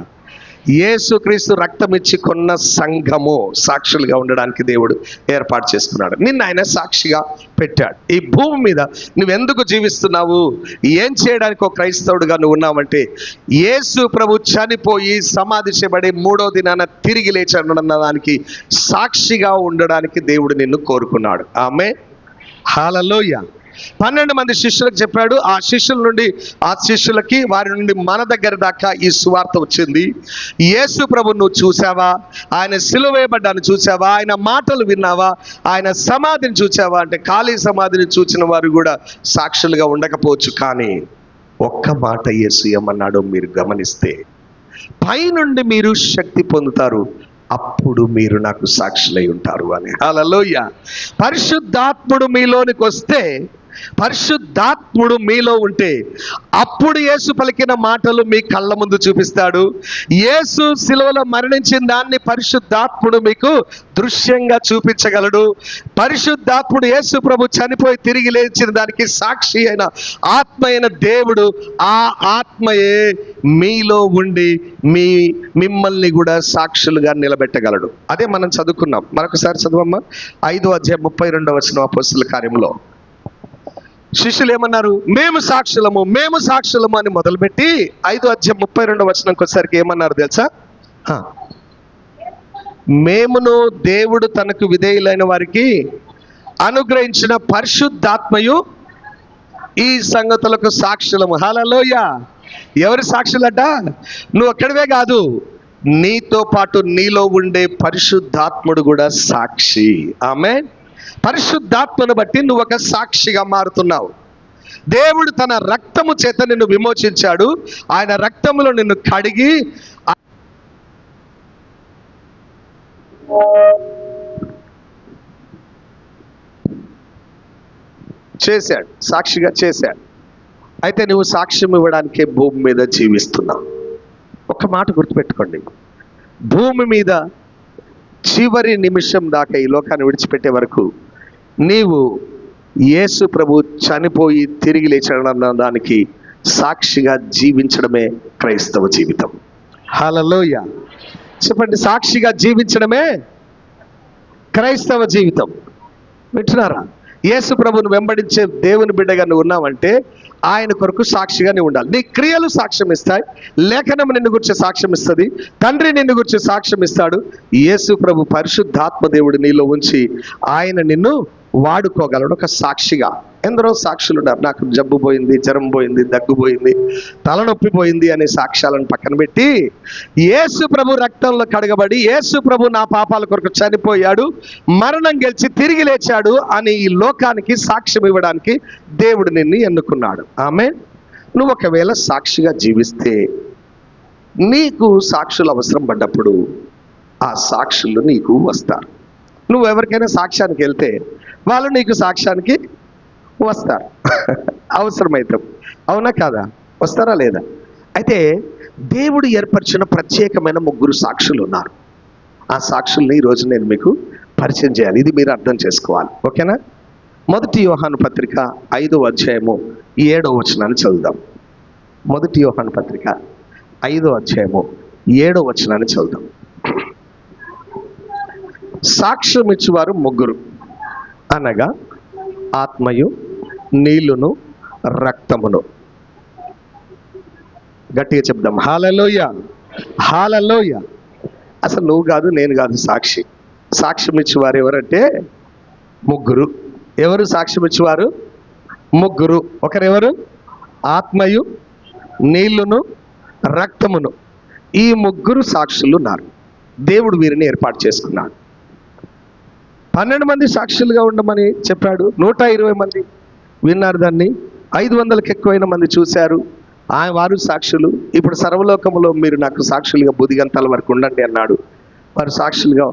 యేసుక్రీస్తు రక్తం ఇచ్చి కొన్న సంఘము సాక్షులుగా ఉండడానికి దేవుడు ఏర్పాటు చేసుకున్నాడు. నిన్ను ఆయన సాక్షిగా పెట్టాడు. ఈ భూమి మీద నువ్వెందుకు జీవిస్తున్నావు, ఏం చేయడానికి ఒక క్రైస్తవుడుగా నువ్వు ఉన్నావంటే, యేసు ప్రభు చనిపోయి సమాధి చేయబడి 3వ దినాన తిరిగి లేచాడన్న దానికి సాక్షిగా ఉండడానికి దేవుడు నిన్ను కోరుకున్నాడు. ఆమె హల్లెలూయా. 12 మంది శిష్యులకు చెప్పాడు. ఆ శిష్యుల నుండి ఆ శిష్యులకి, వారి నుండి మన దగ్గర దాకా ఈ సువార్త వచ్చింది. యేసు ప్రభు నువ్వు చూసావా, ఆయన సిలువ వేయబడ్డాన్ని చూసావా, ఆయన మాటలు విన్నావా, ఆయన సమాధిని చూసావా అంటే ఖాళీ సమాధిని చూసిన వారు కూడా సాక్షులుగా ఉండకపోవచ్చు. కానీ ఒక్క మాట యేసు ఏమన్నాడో మీరు గమనిస్తే, పైనుండి మీరు శక్తి పొందుతారు, అప్పుడు మీరు నాకు సాక్షులై ఉంటారు అని. హల్లెలూయా. పరిశుద్ధాత్ముడు మీలోనికి వస్తే, పరిశుద్ధాత్ముడు మీలో ఉంటే, అప్పుడు యేసు పలికిన మాటలు మీ కళ్ళ ముందు చూపిస్తాడు. యేసు సిలువలో మరణించిన దాన్ని పరిశుద్ధాత్ముడు మీకు దృశ్యంగా చూపించగలడు. పరిశుద్ధాత్ముడు యేసు ప్రభు చనిపోయి తిరిగి లేచిన దానికి సాక్షి అయిన ఆత్మ అయిన దేవుడు, ఆ ఆత్మయే మీలో ఉండి మిమ్మల్ని కూడా సాక్షులుగా నిలబెట్టగలడు. అదే మనం చదువుకున్నాం. మరొకసారి చదువమ్మా. 5వ అధ్యాయం 32వ వచనం అపోస్తలుల కార్యంలో శిష్యులు ఏమన్నారు? మేము సాక్షులము, మేము సాక్షులము అని మొదలుపెట్టి 5వ అధ్యాయం 32వ వచనంకి వచ్చేసరికి ఏమన్నారు తెలుసా? మేమును దేవుడు తనకు విధేయులైన వారికి అనుగ్రహించిన పరిశుద్ధాత్మయు ఈ సంగతులకు సాక్షులము. హల్లెలూయా. ఎవరి సాక్షులట? నువ్వు ఒక్కడివే కాదు, నీతో పాటు నీలో ఉండే పరిశుద్ధాత్ముడు కూడా సాక్షి. ఆమేన్. పరిశుద్ధాత్మను బట్టి నువ్వు ఒక సాక్షిగా మారుతున్నావు. దేవుడు తన రక్తము చేత నిన్ను విమోచించాడు. ఆయన రక్తములో నిన్ను కడిగి చేశాడు, సాక్షిగా చేశాడు. అయితే నువ్వు సాక్ష్యం ఇవ్వడానికే భూమి మీద జీవిస్తున్నావు. ఒక మాట గుర్తుపెట్టుకోండి, భూమి మీద చివరి నిమిషం దాకా ఈ లోకాన్ని విడిచిపెట్టే వరకు నీవు యేసు ప్రభు చనిపోయి తిరిగి లేచాడన్న దానికి సాక్షిగా జీవించడమే క్రైస్తవ జీవితం. హల్లెలూయా. చెప్పండి, సాక్షిగా జీవించడమే క్రైస్తవ జీవితం. వింటున్నారా? యేసు ప్రభువును వెంబడించే దేవుని బిడ్డగా నువ్వు ఉన్నావంటే ఆయన కొరకు సాక్షిగా నువ్వు ఉండాలి. నీ క్రియలు సాక్ష్యం ఇస్తాయి, లేఖనం నిన్ను గురించి సాక్ష్యం ఇస్తుంది, తండ్రి నిన్ను గురించి సాక్ష్యం ఇస్తాడు. యేసు ప్రభు పరిశుద్ధాత్మ దేవుడు నీలో ఉంచి ఆయన నిన్ను వాడుకోగలడు ఒక సాక్షిగా. ఎందరో సాక్షులు ఉన్నారు. నాకు జబ్బు పోయింది, జ్వరం పోయింది, దగ్గు పోయింది, తలనొప్పి పోయింది అనే సాక్ష్యాలను పక్కన పెట్టి, యేసు ప్రభు రక్తంలో కడగబడి యేసు ప్రభు నా పాపాల కొరకు చనిపోయాడు, మరణం గెలిచి తిరిగి లేచాడు అని ఈ లోకానికి సాక్ష్యం ఇవ్వడానికి దేవుడు నిన్ను ఎన్నుకున్నాడు. ఆమె నువ్వు ఒకవేళ సాక్షిగా జీవిస్తే, నీకు సాక్షులు అవసరం పడ్డప్పుడు ఆ సాక్షులు నీకు వస్తారు. నువ్వు ఎవరికైనా సాక్ష్యానికి వెళ్తే వాళ్ళు నీకు సాక్ష్యానికి వస్తారు అవసరమైతే. అవునా కాదా? వస్తారా లేదా? అయితే దేవుడు ఏర్పరిచిన ప్రత్యేకమైన 3 సాక్షులు ఉన్నారు. ఆ సాక్షుల్ని ఈరోజు నేను మీకు పరిచయం చేయాలి. ఇది మీరు అర్థం చేసుకోవాలి. ఓకేనా? 1 యోహాను పత్రిక 5వ అధ్యాయము 7వ వచనాన్ని చదువుదాం. 1 యోహాను పత్రిక 5వ అధ్యాయము 7వ వచనాన్ని చదువుదాం. సాక్ష్యం ఇచ్చేవారు 3, అనగా ఆత్మయు, నీళ్లును, రక్తమును. గట్టిగా చెప్దాం. హల్లెలూయా, హల్లెలూయా. అసలు నువ్వు కాదు, నేను కాదు సాక్షి. సాక్ష్యం ఇచ్చేవారు ఎవరంటే 3. ఎవరు సాక్ష్యం ఇచ్చేవారు? 3. ఒకరెవరు? ఆత్మయు, నీళ్లును, రక్తమును. ఈ 3 సాక్షులు ఉన్నారు. దేవుడు వీరిని ఏర్పాటు చేసుకున్నాడు. 12 మంది సాక్షులుగా ఉండమని చెప్పాడు. 120 మంది విన్నారు దాన్ని. 500కి ఎక్కువైన మంది చూశారు. వారు సాక్షులు. ఇప్పుడు సర్వలోకములో మీరు నాకు సాక్షులుగా బుదిగంతాల వరకు ఉండండి అన్నాడు. వారు సాక్షులుగా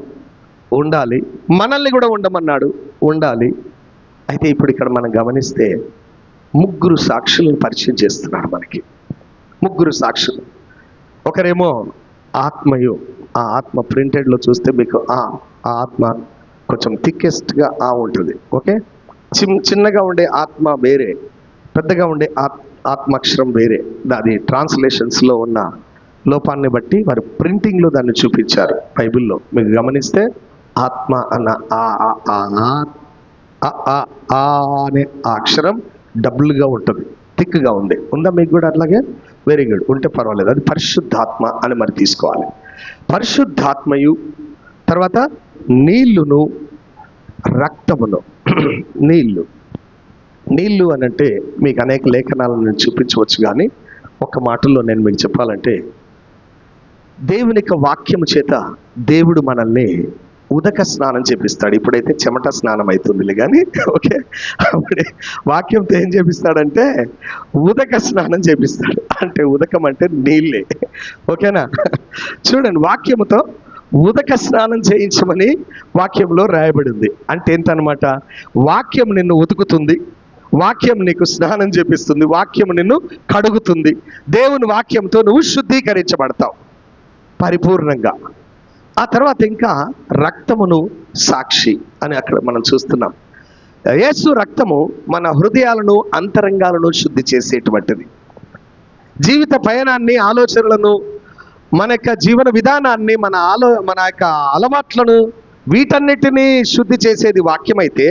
ఉండాలి. మనల్ని కూడా ఉండమన్నాడు, ఉండాలి. అయితే ఇప్పుడు ఇక్కడ మనం గమనిస్తే ముగ్గురు సాక్షులను పరిచయం చేస్తున్నాడు మనకి. ముగ్గురు సాక్షులు. ఒకరేమో ఆత్మయు. ఆ ఆత్మ ప్రింటెడ్లో చూస్తే మీకు ఆ ఆత్మ కొంచెం థిక్కెస్ట్గా ఉంటుంది. ఓకే, చిన్నగా ఉండే ఆత్మ వేరే, పెద్దగా ఉండే ఆత్మాక్షరం వేరే. అది ట్రాన్స్లేషన్స్లో ఉన్న లోపాన్ని బట్టి వారు ప్రింటింగ్లో దాన్ని చూపించారు. బైబిల్లో మీకు గమనిస్తే ఆత్మ అన్న అనే అక్షరం డబుల్గా ఉంటుంది, థిక్గా ఉంది. ఉందా మీకు కూడా అట్లాగే? వెరీ గుడ్, ఉంటే పర్వాలేదు. అది పరిశుద్ధాత్మ అని మరి తీసుకోవాలి. పరిశుద్ధాత్మయు, తర్వాత నీళ్లును రక్తమును. నీళ్లు అని అంటే మీకు అనేక లేఖనాలను నేను చూపించవచ్చు, కానీ ఒక మాటల్లో నేను మీకు చెప్పాలంటే దేవుని యొక్క వాక్యము చేత దేవుడు మనల్ని ఉదక స్నానం చేపిస్తాడు. ఇప్పుడైతే చెమట స్నానం అవుతుంది కానీ, ఓకే, అప్పుడే వాక్యంతో ఏం చేపిస్తాడంటే ఉదక స్నానం చేపిస్తాడు. అంటే ఉదకం అంటే నీళ్ళే, ఓకేనా? చూడండి, వాక్యముతో ఉదక స్నానం చేయించమని వాక్యంలో రాయబడింది. అంటే ఏంటనమాట? వాక్యం నిన్ను ఉతుకుతుంది, వాక్యం నీకు స్నానం చేపిస్తుంది, వాక్యం నిన్ను కడుగుతుంది. దేవుని వాక్యంతో నువ్వు శుద్ధీకరించబడతావు పరిపూర్ణంగా. ఆ తర్వాత ఇంకా రక్తమును సాక్షి అని అక్కడ మనం చూస్తున్నాం. యేసు రక్తము మన హృదయాలను, అంతరంగాలను శుద్ధి చేసేటువంటిది. జీవిత పయనాన్ని, ఆలోచనలను, మన యొక్క జీవన విధానాన్ని, మన యొక్క అలవాట్లను, వీటన్నిటినీ శుద్ధి చేసేది వాక్యమైతే,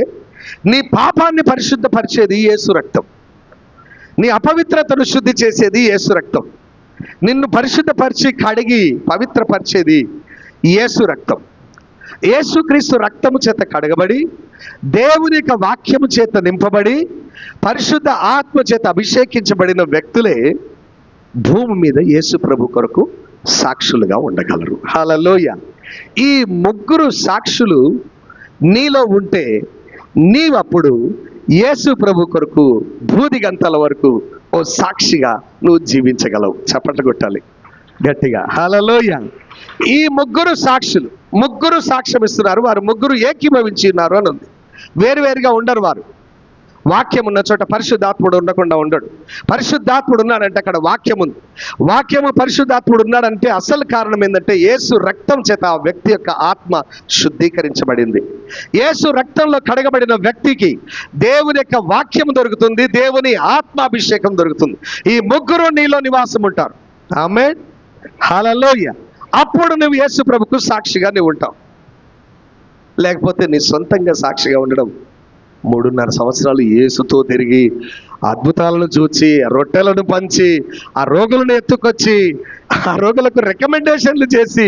నీ పాపాన్ని పరిశుద్ధపరిచేది యేసు రక్తం. నీ అపవిత్రతను శుద్ధి చేసేది యేసు రక్తం. నిన్ను పరిశుద్ధపరిచి కడిగి పవిత్రపరిచేది యేసు రక్తం. యేసుక్రీస్తు రక్తము చేత కడగబడి, దేవుని యొక్క వాక్యము చేత నింపబడి, పరిశుద్ధ ఆత్మ చేత అభిషేకించబడిన వ్యక్తులే భూమి మీద యేసు ప్రభు కొరకు సాక్షులుగా ఉండగలరు. హల్లెలూయా. ఈ ముగ్గురు సాక్షులు నీలో ఉంటే నీవప్పుడు యేసు ప్రభు కొరకు భూదిగంతల వరకు ఓ సాక్షిగా నువ్వు జీవించగలవు. చప్పట్లు కొట్టాలి గట్టిగా. హల్లెలూయా. ఈ ముగ్గురు సాక్ష్యం ఇస్తున్నారు. వారు ముగ్గురు ఏకీభవించి ఉన్నారు అని ఉంది. వేరువేరుగా ఉండరు వారు. వాక్యం ఉన్న చోట పరిశుద్ధాత్ముడు ఉండకుండా ఉండడు. పరిశుద్ధాత్ముడు ఉన్నాడంటే అక్కడ వాక్యం ఉంది. వాక్యము పరిశుద్ధాత్ముడు ఉన్నాడంటే అసలు కారణం ఏంటంటే యేసు రక్తం చేత ఆ వ్యక్తి యొక్క ఆత్మ శుద్ధీకరించబడింది. యేసు రక్తంలో కడగబడిన వ్యక్తికి దేవుని యొక్క వాక్యం దొరుకుతుంది, దేవుని ఆత్మాభిషేకం దొరుకుతుంది. ఈ ముగ్గురు నీలో నివాసం ఉంటారు. ఆమేన్, హల్లెలూయా. అప్పుడు నువ్వు యేసు ప్రభుకు సాక్షిగా నువ్వు ఉంటావు. లేకపోతే నీ సొంతంగా సాక్షిగా ఉండడం, 3.5 సంవత్సరాలు యేసుతో తిరిగి అద్భుతాలను చూచి, రొట్టెలను పంచి, ఆ రోగులను ఎత్తుకొచ్చి, ఆ రోగులకు రికమెండేషన్లు చేసి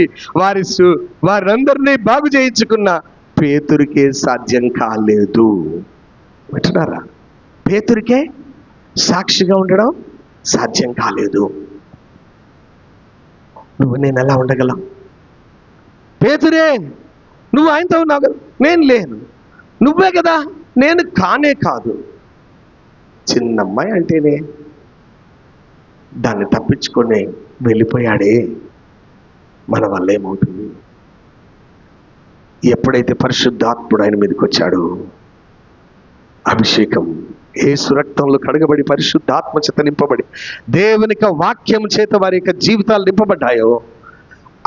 వారందరినీ బాగు చేయించుకున్న పేతురికే సాధ్యం కాలేదు. వింటున్నారా? పేతురికే సాక్షిగా ఉండడం సాధ్యం కాలేదు. నువ్వు నేను ఎలా ఉండగలం? పేతురే, నువ్వు ఆయనతో ఉన్నావు కదా. నేను లేను. నువ్వే కదా. నేను కానే కాదు. చిన్న అమ్మాయి అంటేనే దాన్ని తప్పించుకొని వెళ్ళిపోయాడే. మన వల్ల ఏమవుతుంది? ఎప్పుడైతే పరిశుద్ధాత్ముడు ఆయన మీదకి వచ్చాడు, అభిషేకం యేసు రక్తంలో కడగబడి పరిశుద్ధాత్మ చేత నింపబడి దేవుని యొక్క వాక్యం చేత వారి యొక్క జీవితాలు నింపబడ్డాయో,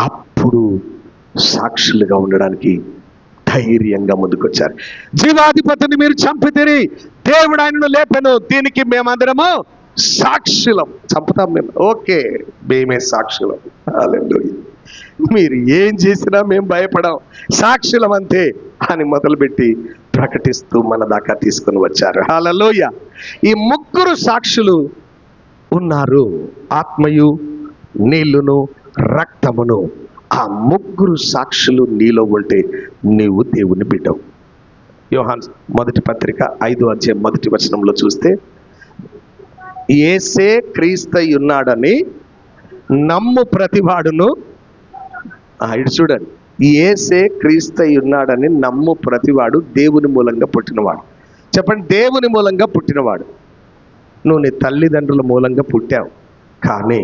అప్పుడు సాక్షులుగా ఉండడానికి ధైర్యంగా ముందుకొచ్చారు. జీవాధిపతిని మీరు చంపితిరి, దేవుడు ఆయనను లేపెను, దీనికి మేమందరము సాక్షులం. చంపుతాం మేము, ఓకే, మేమే సాక్షులం. హల్లెలూయా. మీరు ఏం చేసినా మేము భయపడాం, సాక్షులం అంతే అని మొదలుపెట్టి ప్రకటిస్తూ మన దాకా తీసుకొని వచ్చారు. హల్లెలూయా. ఈ ముగ్గురు సాక్షులు ఉన్నారు, ఆత్మయు, నీళ్లును, రక్తమును. ఆ ముగ్గురు సాక్షులు నీలో ఉంటే నీవు దేవుని బిడ్డవు. యోహాను మొదటి పత్రిక 5వ అధ్యాయం 1వ వచనంలో చూస్తే, యేసే క్రీస్తై ఉన్నాడని నమ్ము ప్రతివాడును, ఇటు చూడండి, యేసే క్రీస్తై ఉన్నాడని నమ్ము ప్రతివాడు దేవుని మూలంగా పుట్టినవాడు. చెప్పండి, దేవుని మూలంగా పుట్టినవాడు. నువ్వు నీ తల్లిదండ్రుల మూలంగా పుట్టావు, కానీ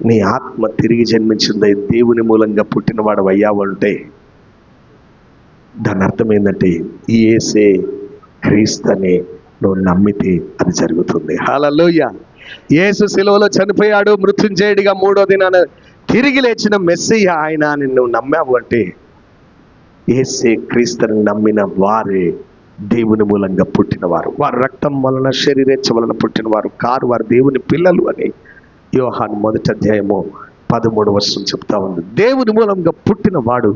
నీ ఆత్మ తిరిగి జన్మించింది, దేవుని మూలంగా పుట్టినవాడు అయ్యావంటే దాని అర్థం ఏంటంటే యేసే క్రీస్తుని నువ్వు నమ్మితే అది జరుగుతుంది. హల్లెలూయా. యేసు సిలువలో చనిపోయాడు, మృత్యుంజయుడిగా మూడో దినాన తిరిగి లేచిన మెస్సయ్య ఆయన అని నువ్వు నమ్మావు అంటే యేసే క్రీస్తుని నమ్మిన వారే దేవుని మూలంగా పుట్టినవారు, వారు రక్తం వలన శరీరేచ్ఛ వలన పుట్టినవారు కారు, వారు దేవుని పిల్లలు అని యోహాను 1:13 చెప్తా ఉంది. దేవుని మూలంగా పుట్టిన వాడు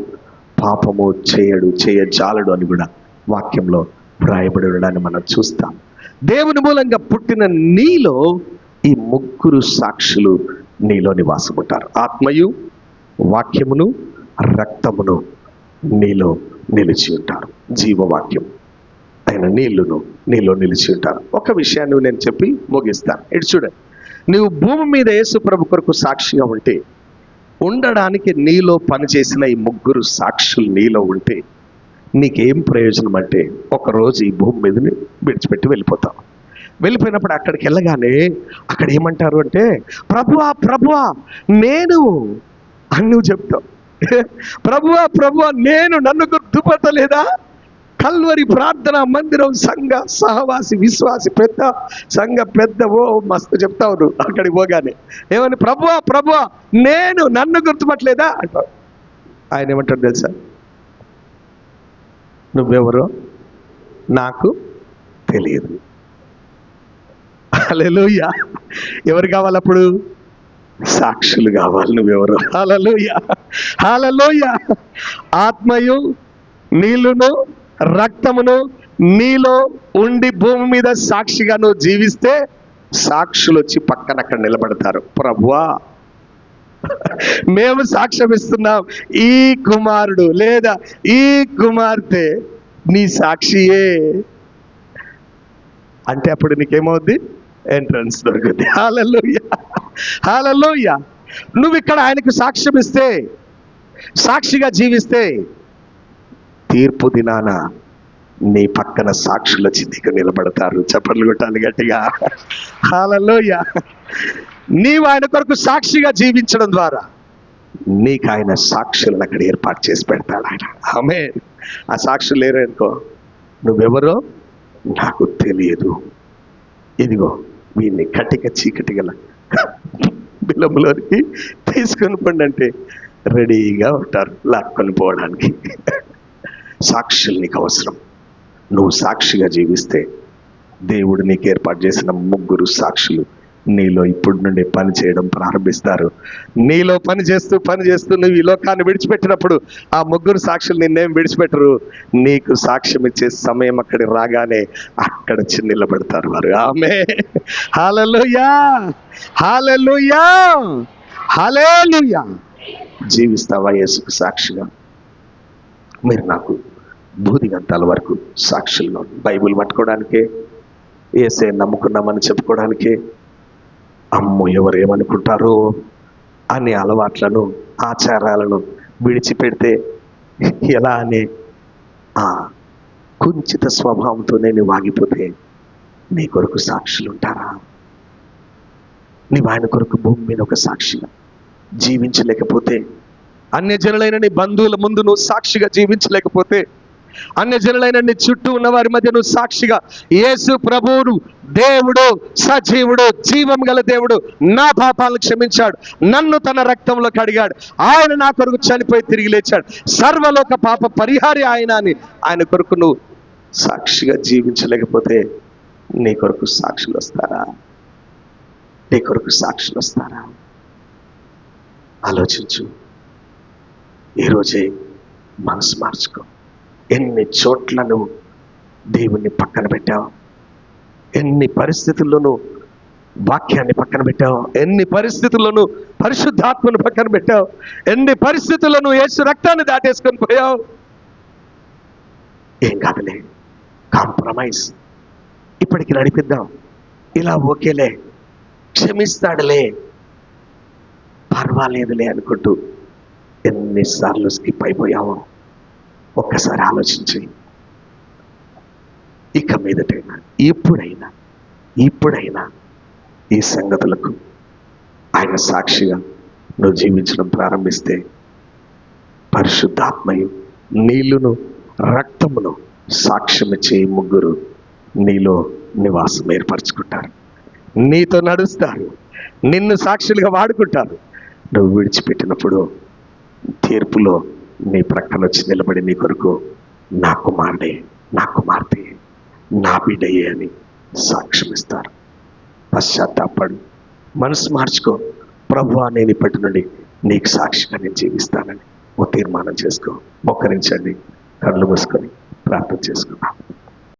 పాపము చేయజాలడు అని కూడా వాక్యంలో వ్రాయబడి ఉండడాన్ని మనం చూస్తాం. దేవుని మూలంగా పుట్టిన నీలో ఈ ముగ్గురు సాక్షులు నీలో నివాసం ఉంటారు. ఆత్మయు, వాక్యమును, రక్తమును నీలో నిలిచి ఉంటారు. జీవవాక్యం అయిన నీళ్లును నీలో నిలిచి ఉంటారు. ఒక విషయాన్ని నేను చెప్పి ముగిస్తాను. ఇటు చూడండి, నువ్వు భూమి మీద యేసు ప్రభు కొరకు సాక్షిగా ఉంటే, ఉండడానికి నీలో పనిచేసిన ఈ ముగ్గురు సాక్షులు నీలో ఉంటే నీకేం ప్రయోజనం అంటే, ఒకరోజు ఈ భూమి మీదని విడిచిపెట్టి వెళ్ళిపోతావు. వెళ్ళిపోయినప్పుడు అక్కడికి వెళ్ళగానే అక్కడ ఏమంటారు అంటే, ప్రభువా ప్రభువా నేను అని నువ్వు చెప్తావు. ప్రభువా ప్రభువా నేను, నన్ను గుర్తుపట్టలేదా? కల్వరి ప్రార్థన మందిరం సంఘ సహవాసి విశ్వాసి పెద్ద సంఘ పెద్ద ఓ మస్తు చెప్తావు నువ్వు. అక్కడికి పోగానే ఏమని, ప్రభువా ప్రభువా నేను, నన్ను గుర్తుపట్టలేదా అంటావు. ఆయన ఏమంటాడు తెలుసా? నువ్వెవరో నాకు తెలియదు. హల్లెలూయా. ఎవరు కావాలి అప్పుడు? సాక్షులు కావాలి. నువ్వెవరో. హల్లెలూయా హల్లెలూయా. ఆత్మయు, నీళ్లును, రక్తమును నీలో ఉండి భూమి మీద సాక్షిగా నువ్వు జీవిస్తే సాక్షులు వచ్చి పక్కన అక్కడ నిలబడతారు. ప్రభువా మేము సాక్ష్యం ఇస్తున్నాం, ఈ కుమారుడు లేదా ఈ కుమార్తె నీ సాక్షియే అంటే అప్పుడు నీకేమవుద్ది? ఎంట్రన్స్ దొరుకుద్ది. హల్లెలూయా హల్లెలూయా. నువ్వు ఇక్కడ ఆయనకు సాక్ష్యం ఇస్తే, సాక్షిగా జీవిస్తే, తీర్పు దినాన నీ పక్కన సాక్షుల చితికి నిలబడతారు. చప్పట్లు కొట్టాలి గట్టిగా. హల్లెలూయా. నీవు ఆయన కొరకు సాక్షిగా జీవించడం ద్వారా నీకు ఆయన సాక్షులను అక్కడ ఏర్పాటు చేసి పెడతాడు ఆయన. ఆమేన్. ఆ సాక్షులు లేరనుకో, నువ్వెవరో నాకు తెలియదు, ఇదిగో వీడిని కటిక చీకటి గల బిలంలోనికి తీసుకొని పండి అంటే రెడీగా ఉంటారు లాక్కొని పోవడానికి. సాక్షులు నీకు అవసరం. నువ్వు సాక్షిగా జీవిస్తే దేవుడు నీకు ఏర్పాటు చేసిన ముగ్గురు సాక్షులు నీలో ఇప్పుడు నుండి పని చేయడం ప్రారంభిస్తారు. నీలో పని చేస్తూ నువ్వు ఈ లోకాన్ని విడిచిపెట్టినప్పుడు ఆ ముగ్గురు సాక్షులు నిన్నేం విడిచిపెట్టరు. నీకు సాక్ష్యం ఇచ్చే సమయం అక్కడికి రాగానే అక్కడ నిలబడతారు వారు. ఆమేన్. హల్లెలూయా హల్లెలూయా హల్లెలూయా. జీవిస్తావా యేసుకు సాక్షిగా? మీరు నాకు భూదిగంతాల వరకు సాక్షులుగా బైబిల్ పట్టుకోవడానికే, యేసే నమ్ముకున్నామని చెప్పుకోవడానికే, అమ్మో ఎవరు ఏమనుకుంటారో అనే అలవాట్లను ఆచారాలను విడిచిపెడితే ఎలా అనే ఆ కుంచిత స్వభావంతో నేను ఆగిపోతే నీ కొరకు సాక్షులు ఉంటారా? నీవు ఆయన కొరకు భూమి మీద ఒక సాక్షిగా జీవించలేకపోతే, అన్యజనులైన నీ బంధువుల ముందు నువ్వు సాక్షిగా జీవించలేకపోతే, అన్యజనులైన నీ చుట్టూ ఉన్న వారి మధ్య నువ్వు సాక్షిగా యేసు ప్రభువును దేవుడు, సజీవుడు, జీవం గల దేవుడు, నా పాపాలను క్షమించాడు, నన్ను తన రక్తంలో కడిగాడు, ఆయన నా కొరకు చనిపోయి తిరిగి లేచాడు, సర్వలోక పాప పరిహారి ఆయన అని ఆయన కొరకు నువ్వు సాక్షిగా జీవించలేకపోతే నీ కొరకు సాక్షులు వస్తారా? నీ కొరకు సాక్షులు వస్తారా? ఆలోచించు. ఈరోజే మనసు మార్చుకో. ఎన్ని చోట్ల నువ్వు దేవుణ్ణి పక్కన పెట్టావు, ఎన్ని పరిస్థితుల్లోనూ వాక్యాన్ని పక్కన పెట్టావు, ఎన్ని పరిస్థితుల్లోనూ పరిశుద్ధాత్మను పక్కన పెట్టావు, ఎన్ని పరిస్థితుల్లోనూ యేసు రక్తాన్ని దాటేసుకొని పోయావు. ఏం కాదులే, కాంప్రమైజ్, ఇప్పటికి నడిపిద్దాం, ఇలా ఓకేలే, క్షమిస్తాడులే, పర్వాలేదులే అనుకుంటూ ఎన్నిసార్లు స్కిప్ అయిపోయావో ఒక్కసారి ఆలోచించి ఇక మీదటైనా ఇప్పుడైనా ఈ సంగతులకు ఆయన సాక్షిగా నువ్వు జీవించడం ప్రారంభిస్తే పరిశుద్ధాత్మయు నీళ్లును రక్తమును సాక్ష్యమిచ్చే ఈ ముగ్గురు నీలో నివాసం ఏర్పరచుకుంటారు, నీతో నడుస్తారు, నిన్ను సాక్షులుగా వాడుకుంటారు. నువ్వు విడిచిపెట్టినప్పుడు తీర్పులో నీ ప్రక్కన వచ్చి నిలబడి నీ కొరకు నా కుమారుడే, నా కుమార్తె, నా బిడ్డయే అని సాక్ష్యం ఇస్తారు. పశ్చాత్తాపడు, మనసు మార్చుకో. ప్రభువా, నేను ఇప్పటి నుండి నీకు సాక్షిగా నేను జీవిస్తానని ఓ తీర్మానం చేసుకో. మోకరించండి, కళ్ళు మూసుకొని ప్రార్థన చేసుకుందాం.